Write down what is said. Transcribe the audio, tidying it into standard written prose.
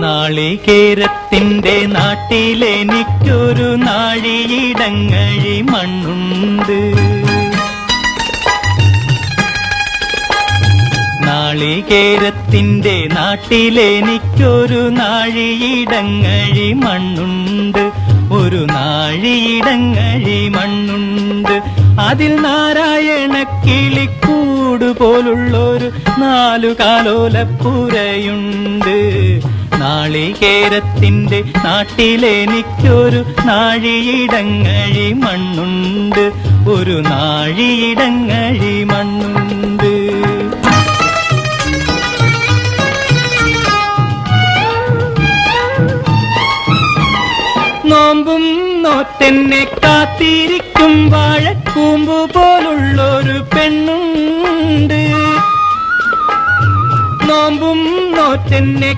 നാളികേരത്തിന്റെ നാട്ടിലെനിക്കൊരു നാഴിയിടങ്ങഴി മണ്ണുണ്ട്. നാളികേരത്തിന്റെ നാട്ടിലെനിക്കൊരു നാഴിയിടങ്ങഴി മണ്ണുണ്ട്. ഒരു നാഴിയിടങ്ങഴി മണ്ണുണ്ട്. അതിൽ നാരായണ കിളിക്കൂട് പോലുള്ളൊരു 4 കാലോലപ്പുരയുണ്ട്. നാളികേരത്തിന്റെ നാട്ടിലെനിക്കൊരു നാഴിയിടങ്ങഴി മണ്ണുണ്ട്. ഒരു നാഴിയിടങ്ങഴി മണ്ണുണ്ട്. നോമ്പും നോറ്റെന്നെ കാത്തിരിക്കും വാഴക്കൂമ്പു പോലുള്ളൊരു പെണ്ണുണ്ട്. നോമ്പും നോറ്റെന്നെ